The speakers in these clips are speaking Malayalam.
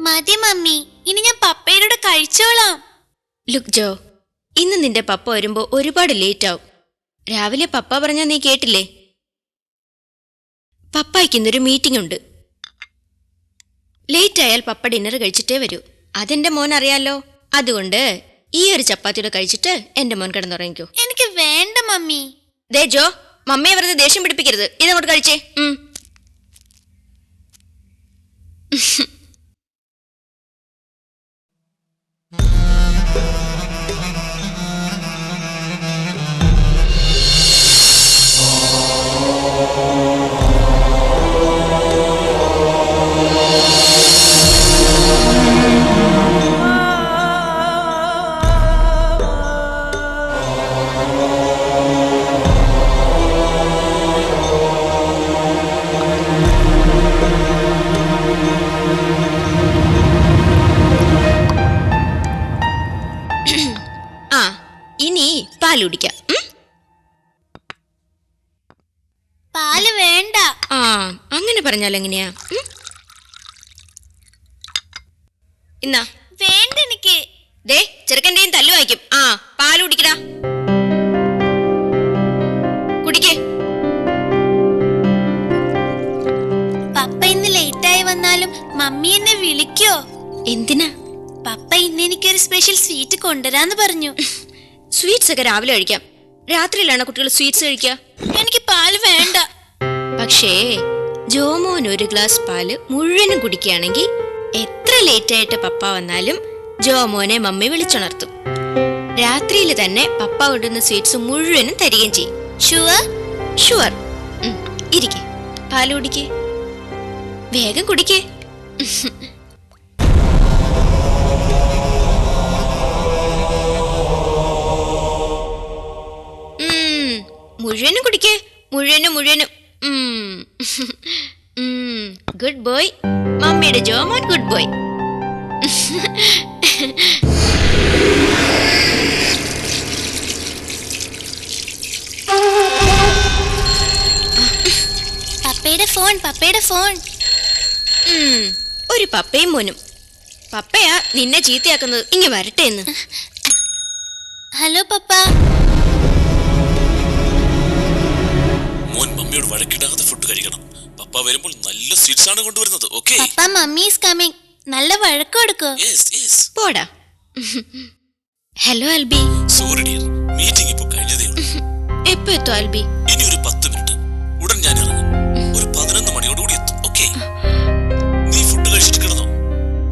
മതി മമ്മി, ഇനി ഞാൻ പപ്പയോട് കഴിച്ചോളാം. ലുക്ക് ജോ, ഇന്ന് നിന്റെ പപ്പ വരുമ്പോ ഒരുപാട് ലേറ്റ് ആവും. രാവിലെ പപ്പ പറഞ്ഞാ നീ കേട്ടില്ലേ? പപ്പായ്ക്ക് ഇന്നൊരു മീറ്റിംഗ് ഉണ്ട്. ലേറ്റ് ആയാൽ പപ്പ ഡിന്നർ കഴിച്ചിട്ടേ വരൂ. അതെന്റെ മോൻ അറിയാലോ. അതുകൊണ്ട് ഈ ഒരു ചപ്പാത്തിയോടെ കഴിച്ചിട്ട് എന്റെ മോൻ കിടന്നുറങ്ങിക്കോ. എനിക്ക് വേണ്ട മമ്മി. ദേ ജോ, മമ്മിയെ വെറുതെ ദേഷ്യം പിടിപ്പിക്കരുത്. ഇതങ്ങോട്ട് കഴിച്ചേ. ഇനി പാല് കുടിക്കാം. പാല് വേണ്ട. അങ്ങനെ പറഞ്ഞാൽ എങ്ങനെയാ? ഇന്നാ. വേണ്ട എനിക്ക്. ദേ ചെറുക്കൻ്റെയും തല്ലു വായിക്കും. പാല് കുടിക്കടാ. കുടിക്കേ. പപ്പ ഇന്ന് ലേറ്റായി വന്നാലും മമ്മി എന്നെ വിളിക്കോ? എന്തിനാ? പപ്പ ഇന്ന് എനിക്കൊരു സ്പെഷ്യൽ സ്വീറ്റ് കൊണ്ടുവരാന്ന് പറഞ്ഞു. സ്വീറ്റ്സ് ഒക്കെ രാവിലെ കഴിക്കാം. രാത്രിയിലാണ് കുട്ടികൾ സ്വീറ്റ്സ് കഴിക്കുക. എനിക്ക് പാല് വേണ്ട. പക്ഷേ ജോമോൻ ഒരു ഗ്ലാസ് പാല് മുഴുവനും കുടിക്കുകയാണെങ്കിൽ എത്ര ലേറ്റ് ആയിട്ട് പപ്പ വന്നാലും ജോമോനെ മമ്മി വിളിച്ചുണർത്തും. രാത്രിയിൽ തന്നെ പപ്പ കൊണ്ടുവന്ന സ്വീറ്റ്സ് മുഴുവനും തരികയും ചെയ്യും. ഷുവർ? ഷുവർ. ഇരിക്കേ, പാല് കുടിക്കേ. വേഗം കുടിക്കേ. മുഴുവനും കുടിക്കേ. മുഴുവനും. Good boy. മമ്മിയുടെ ജോമോൻ ഗുഡ് ബോയ്. പപ്പയുടെ ഫോൺ. ഒരു പപ്പയും മോനും. പപ്പയാ നിന്നെ ചീത്തയാക്കുന്നത്. ഇങ്ങ് വരട്ടെ എന്ന്. ഹലോ പപ്പ. മോൻ മമ്മിയോട് വഴക്കിടാതെ ഫുഡ് കഴിക്കണം. പപ്പ വരുമ്പോൾ നല്ല സ്വീറ്റ്സ് ആണ് കൊണ്ടുവരുന്നത്. Okay? Papa, mummy is coming. നല്ല വഴക്ക് കൊടുക്കോ? യെസ്. പോടാ. Hello Albi. Sorry dear, meeting ഇപ്പോൾ കഴിഞ്ഞതേ ഉള്ളൂ. എപ്പോ എത്തും ആൽബി? ഇനി ഒരു 10 മിനിറ്റ്. ഉടൻ ഞാൻ ഇറങ്ങും. ഒരു 11 മണിയോട് കൂടി എത്തും. ഓക്കേ? നീ ഫുഡ് കഴിച്ചിട്ട് കിടന്നോ.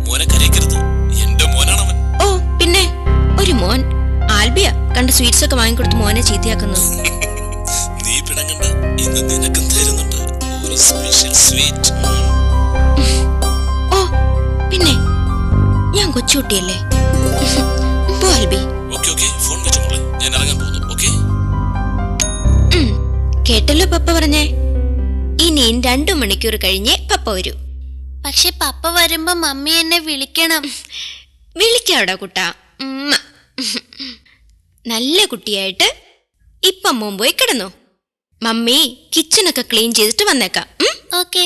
മോനെ കരയിക്കരുത്. എന്റെ മോനാണവൻ. ഓ പിന്നെ, ഒരു മോൻ. ആൽബിയാ കണ്ട സ്വീറ്റ്സ് ഒക്കെ വാങ്ങിക്കൊടുത്ത് മോനെ ചീത്തയാക്കുന്നത്. നീ പിണങ്ങണ്ട. ഇന്ന് നിനക്കും തരുന്നുണ്ട് ഒരു സ്പെഷ്യൽ സ്വീറ്റ്. ഓ പിന്നെ, ഞാൻ കൊച്ചുകുട്ടിയല്ലേ. പോ ആൽബി. ഓക്കേ, ഫോൺ വെച്ചോ മോളെ. ഞാൻ ഇറങ്ങാൻ പോകുന്നു. ഓക്കേ? കേട്ടല്ലോ പപ്പ പറഞ്ഞേ. ഇനിയും 2 മണിക്കൂർ കഴിഞ്ഞേ പപ്പ വരൂ. പക്ഷെ പപ്പ വരുമ്പോ മമ്മി എന്നെ വിളിക്കണം. വിളിക്കാവിടാ കുട്ടാ. നല്ല കുട്ടിയായിട്ട് ഇപ്പം മോൻ പോയി കിടന്നു. മമ്മി കിച്ചണൊക്കെ ക്ലീൻ ചെയ്തിട്ട് വന്നേക്കാം. ഓക്കേ.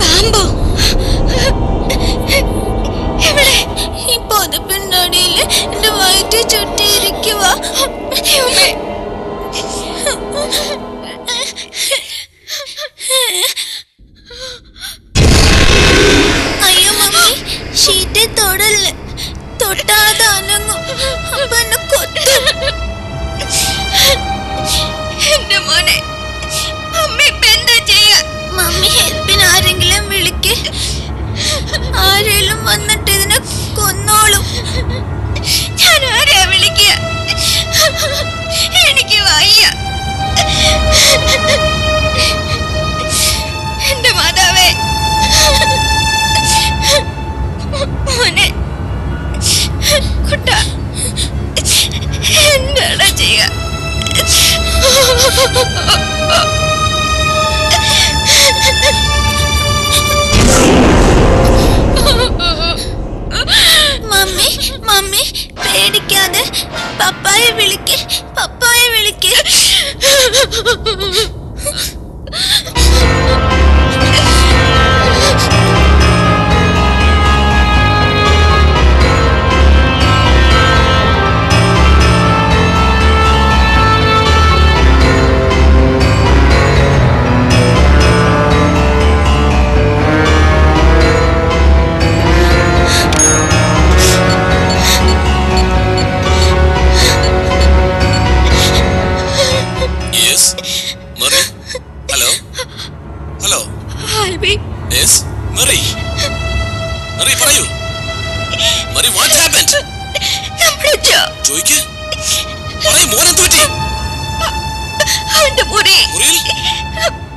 പാമ്പോ? എവിടെ? ഈ പൊതപ്പിനടിയിൽ എന്റെ വയറ്റിൽ ചുറ്റിയിരിക്കുക. അയ്യോ മമ്മി, ഷീറ്റെ തൊടല്ലേ, തൊട്ടാതെ അനങ്ങും. അപ്പൊ എന്നെ കൊത്തും. എന്റെ മോനെ, അമ്മ ഇപ്പൊ എന്താ ചെയ്യാ? മമ്മി ഹെൽപ്പിന് ആരെങ്കിലും വിളിക്ക്. ആരെങ്കിലും വന്നിട്ട് ഇതിനെ കൊന്നോളും. ഞാൻ ആരെയാ വിളിക്കുക? എനിക്ക് വയ്യ. എന്റെ മാതാവേ, മോനെ കുട്ട, എന്താടാ ചെയ്യുക? മമ്മി മമ്മി പേടിക്കാതെ പപ്പായെ വിളിക്ക്, പപ്പായെ വിളിക്ക്.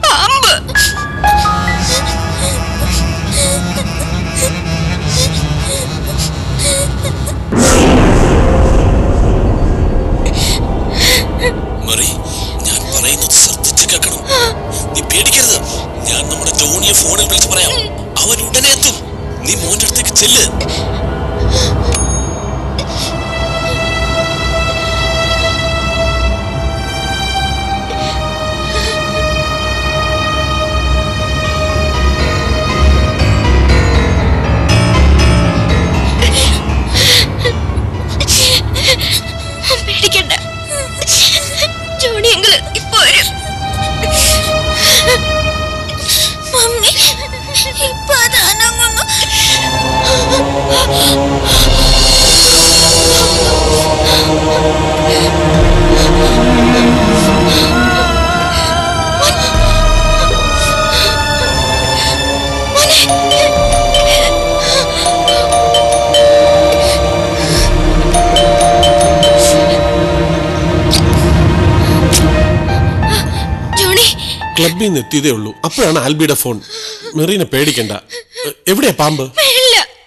പാമ്പ്. മറി, ഞാൻ പറയുന്നത് ശ്രദ്ധിച്ച് കേൾക്കണം. നീ പേടിക്കരുത്. ഞാൻ നമ്മുടെ ജോണിയെ ഫോണിൽ വിളിച്ച് പറയാം. അവൻ ഉടനെ എത്തും. നീ മോന്റെ അടുത്തേക്ക് ചെല്ല്. പേടിക്കണ്ട, ജോണി അങ്കിള് ഇപ്പൊ വരും. മമ്മി ഇപ്പൊ അനങ്ങുന്നു. ക്ലബിൽ നിന്ന് എത്തിയതേ ഉള്ളൂ. അപ്പോഴാണ് ആൽബിയുടെ ഫോൺ. മെറീനെ പേടിക്കണ്ട. എവിടെയാ പാമ്പ്?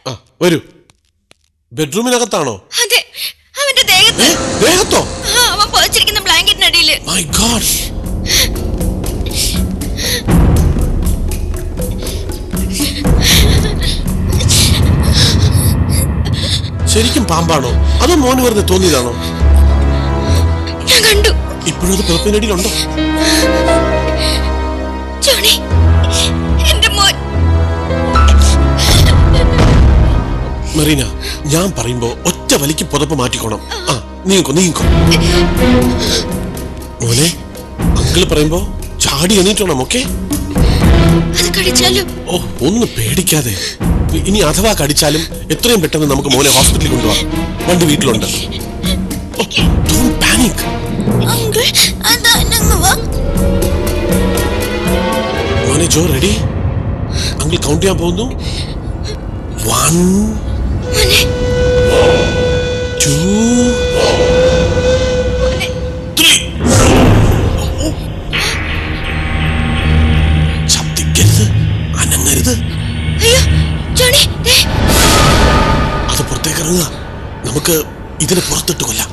ആ വരൂ. ബെഡ്റൂമിനകത്താണോ? അതെ, അവന്റെ ദേഹത്ത്. ദേഹത്തോ? അവൻ പൊതിച്ചിരിക്കുന്ന ബ്ലാങ്കറ്റിനടിയില്. My God. ശരിക്കും പാമ്പാണോ അതോ മോന് വെറുതെ തോന്നിയതാണോ? ഞാൻ കണ്ടു. ഇപ്പോഴും അത് പുറത്തിനടിയിലുണ്ടോ? ജോണി, എന്റെ മോൻ. മെറീന, ഞാൻ പറയുമ്പോ ഒറ്റ വലിക്ക് പുതപ്പ് മാറ്റിക്കോണം. ആ നീക്കോ നീക്കോ. മോനെ, അങ്കിള് പറയുമ്പോ ചാടി എണീറ്റോണം. ഓക്കെ? അത് കടിച്ചാലും? ഓ, ഒന്ന് പേടിക്കാതെ. ഇനി അഥവാ കടിച്ചാലും എത്രയും പെട്ടെന്ന് നമുക്ക് മോനെ ഹോസ്പിറ്റലിൽ കൊണ്ടുപോകാം. വണ്ടി വീട്ടിലുണ്ട്. Don't panic. അങ്കിൾ അതനങ്ങുവാ. മോനെ ജോ, റെഡി? അങ്കിൾ കൗണ്ട് ചെയ്യാൻ പോകുന്നു. 1 2 3. ശബ്ദിക്കരുത്, അനങ്ങരുത്. അയ്യോ ജോണി, അത് പുറത്തേക്ക് ഇറങ്ങുക. നമുക്ക് ഇതിനെ പുറത്തിട്ട് കൊല്ലാം.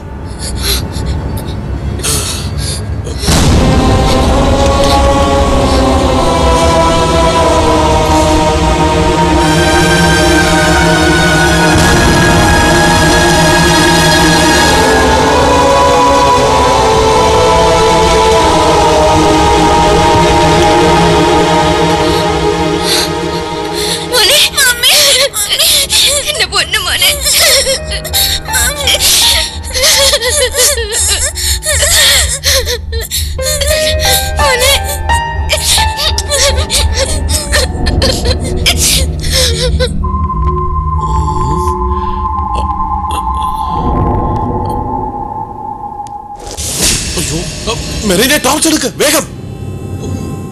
മെറിനെ ടോർച്ച് എടുക്ക് വേഗം.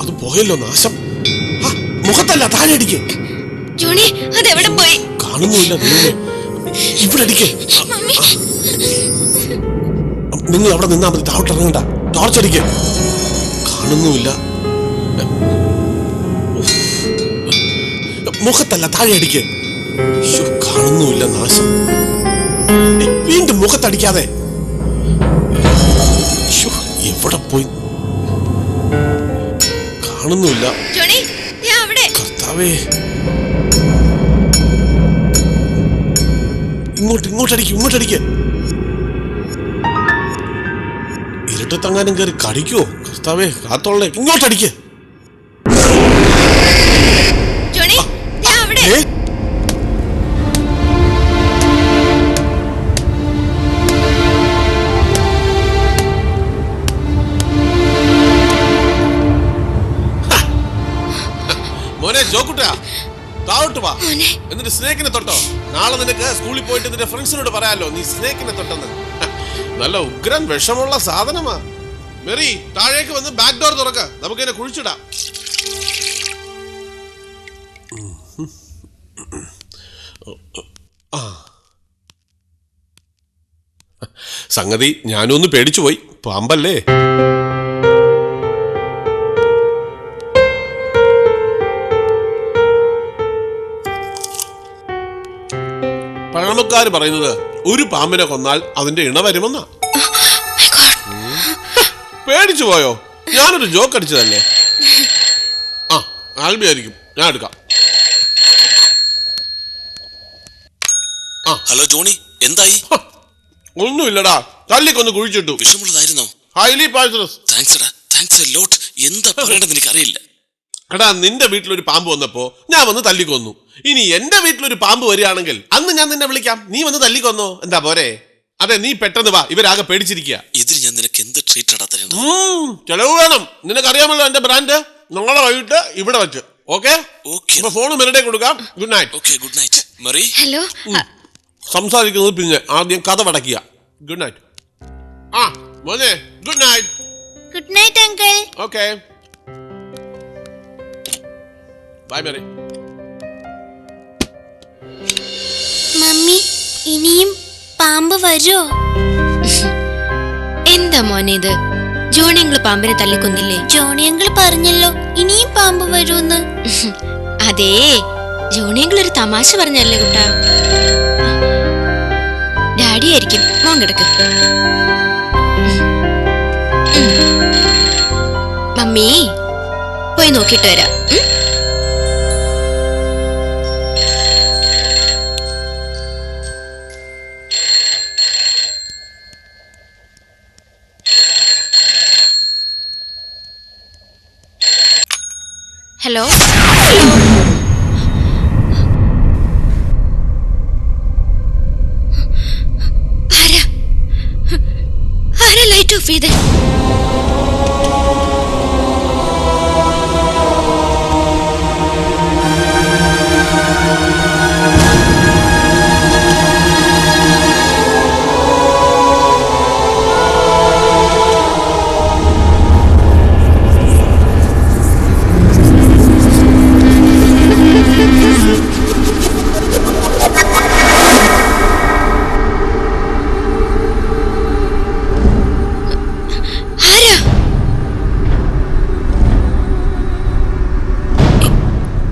അത് പോയല്ലോ നാശം. മുഖത്തല്ല, താഴെ അടിക്ക്. ജോണി അതെവിടെ പോയി? കാണുന്നുമില്ല. ഇവിടെ അടിക്ക്. നിങ്ങൾ അവിടെ നിന്നാ മതി, താഴോട്ട് ഇറങ്ങണ്ട. ടോർച്ച് അടിക്ക്. കാണുന്നുമില്ല. മുഖത്തല്ല, താഴെ അടിക്ക്. കാണുന്നുമില്ല, നാശം. വീണ്ടും മുഖത്തടിക്കാതെ. എവിടെ പോയി? കാണുന്നുമില്ല. ജോണി ഞാൻ അവിടെ. കർത്താവേ, ഇങ്ങോട്ടടിക്ക്, ഇങ്ങോട്ടടിക്ക്. ഇരുട്ടത്തെങ്ങാനും കയറി കടിക്കോ? കർത്താവേ കാത്തോളേ, ഇങ്ങോട്ടടിക്ക്. ജോണി ഞാൻ അവിടെ. മോനെ ജോക്കുട്ടാ, താഴോട്ട് വാ. എന്നിട്ട് സ്നേക്കിനെ തൊട്ടോ. നാളെ നിനക്ക് സ്കൂളിൽ പോയിട്ട് നിന്റെ ഫ്രണ്ട്സിനോട് പറയാലോ നീ സ്നേക്കിനെ തൊട്ടെന്ന്. നല്ല ഉഗ്രൻ വിഷമുള്ള സാധനമാ. മെറി, താഴേക്ക് വന്ന് ബാക്ക് ഡോർ തുറക്ക, നമുക്ക് ഇതിനെ കുഴിച്ചിടാം. സംഗതി ഞാനൊന്ന് പേടിച്ചു പോയി. പാമ്പല്ലേ? പഴമക്കാര് പറയുന്നത് ഒരു പാമ്പിനെ കൊന്നാൽ അതിന്റെ ഇണ വരുമെന്നാ. പേടിച്ചു പോയോ? ഞാനൊരു ജോക്ക് അടിച്ചതല്ലേ. ആൽബി ആയിരിക്കും, ഞാൻ എടുക്കാം. ഹലോ ജോണി, എന്തായി? ഒന്നുമില്ലടാ, തല്ലിക്കൊന്ന് കുഴിച്ചിട്ടു. വിഷമുള്ളതായിരുന്നോ? Highly poisonous. Thanks a lot. എന്താ പറയണമെന്ന് എനിക്കറിയില്ല. എടാ, നിന്റെ വീട്ടിലൊരു പാമ്പ് വന്നപ്പോ ഞാൻ വന്ന് തല്ലിക്കൊന്നു. ഇനി എന്റെ വീട്ടിലൊരു പാമ്പ് വരികയാണെങ്കിൽ അന്ന് ഞാൻ നിന്നെ വിളിക്കാം, നീ വന്ന് തല്ലിക്കൊന്നോ. എന്താ പോരെ? അതെ, നീ പെട്ടെന്ന് വാ, ഇവരാകെ പേടിച്ചിരിക്കുക. ഇതിന് ഞാൻ നിനക്ക് എന്ത് ട്രീറ്റ് ആടാ തരേണ്ടത്? ചെലവ് വേണം. നിനക്കറിയാമല്ലോ എന്റെ ബ്രാൻഡ്. നാളെ വൈകിട്ട് ഇവിടെ വെച്ച്. ഓക്കെ? ഫോൺ മെറിഡേ കൊടുക്കാം. Good night. Okay, good night. Mary. Hello. സംസാരിക്കുന്നത് പിന്നെ ആദ്യം കഥ പടക്കുക. Good night. മോനെ good night. Good night uncle. Okay, bye Mary. Mummy, ഇനിയും പാമ്പ് വരുമോ? എന്താ മോനെ ഇത്? ജോണി അങ്കിൾ പാമ്പിനെ തല്ലിക്കൊന്നില്ലേ? ജോണി അങ്കിൾ പറഞ്ഞല്ലോ ഇനിയും പാമ്പ് വരുമെന്ന്. അതേ, ജോണി അങ്കിൾ ഒരു തമാശ പറഞ്ഞല്ലേ കുട്ടാ. ഡാഡി ആയിരിക്കും. മോൻ കിടക്ക്. മമ്മി പോയി നോക്കിട്ട് വരാം. ഹലോ. ആരാ ലൈറ്റ് ഓഫ് ചെയ്തേ?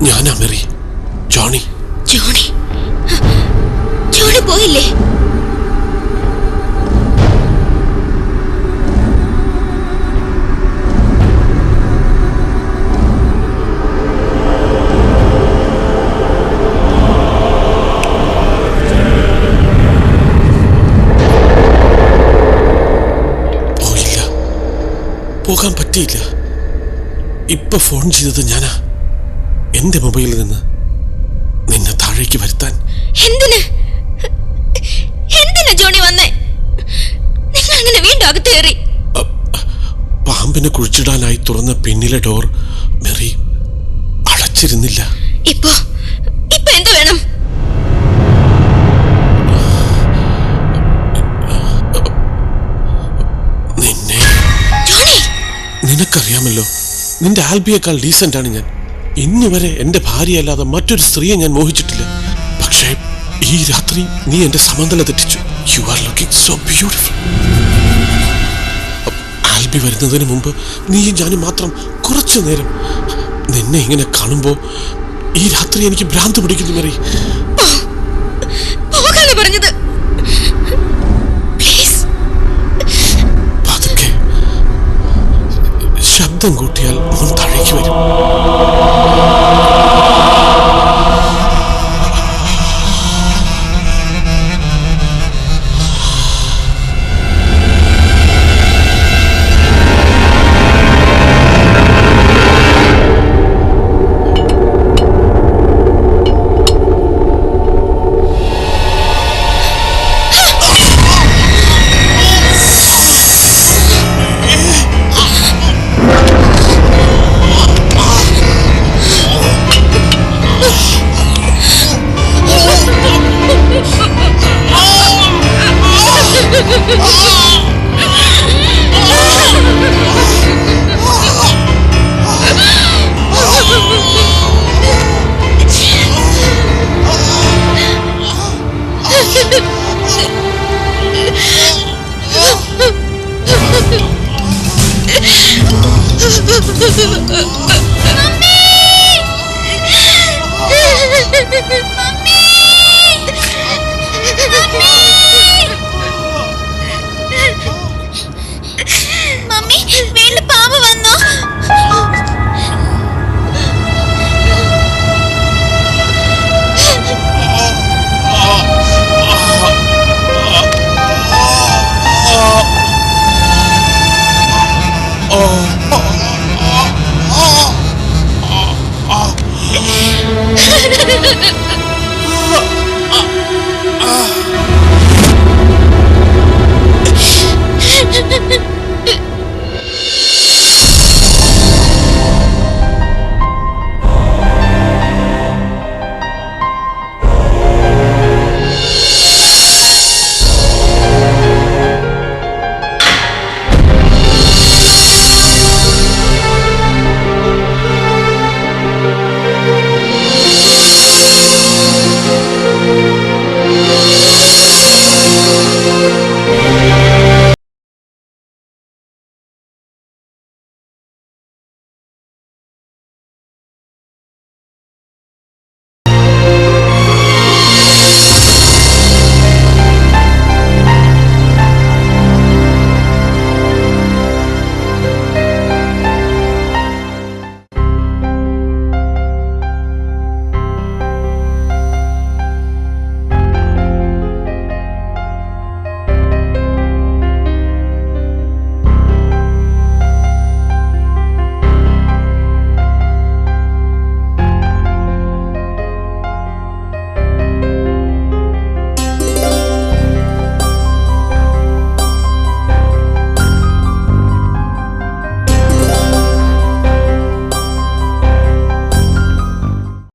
ഞാനാ മെറി. ജോണി. ജോണി പോയില്ലേ? പോയില്ല, പോകാൻ പറ്റിയില്ല. ഇപ്പൊ ഫോൺ ചെയ്തത് ഞാനാ, എന്റെ മൊബൈലിൽ നിന്ന് നിന്നെ താഴേക്ക് വരുത്താൻ. എന്തിനാ ജോണി വന്നേ? നിങ്ങൾ അങ്ങനെ വീണ്ടും അകത്ത് കയറി? പാമ്പിനെ കുഴിച്ചിടാനായി തുറന്ന പിന്നിലെ ഡോർ മെറി അടച്ചിരുന്നില്ല. ഇപ്പൊ എന്ത് വേണം? നിന്നെ. ജോണി നിനക്കറിയാമല്ലോ, നിന്റെ ആൽബിയേക്കാൾ ഡീസന്റ് ആണ് ഞാൻ. ഇന്ന് വരെ എന്റെ ഭാര്യയല്ലാതെ മറ്റൊരു സ്ത്രീയെ ഞാൻ മോഹിച്ചിട്ടില്ല. പക്ഷേ ഈ രാത്രി നീ എന്റെ സമനില തെറ്റിച്ചു. You are looking so beautiful. Albi വരുന്നതിന് മുമ്പ് നീയും ഞാനും മാത്രം കുറച്ചു നേരം. നിന്നെ ഇങ്ങനെ കാണുമ്പോ ഈ രാത്രി എനിക്ക് ഭ്രാന്ത് പിടിക്കുന്നു മേരി. പറഞ്ഞത് പതുക്കെ. ശബ്ദം കൂട്ടിയാൽ മോൻ താഴേക്ക് വരും. മമ്മി, വീണ്ടും പാമ്പ് വന്നോ? Oh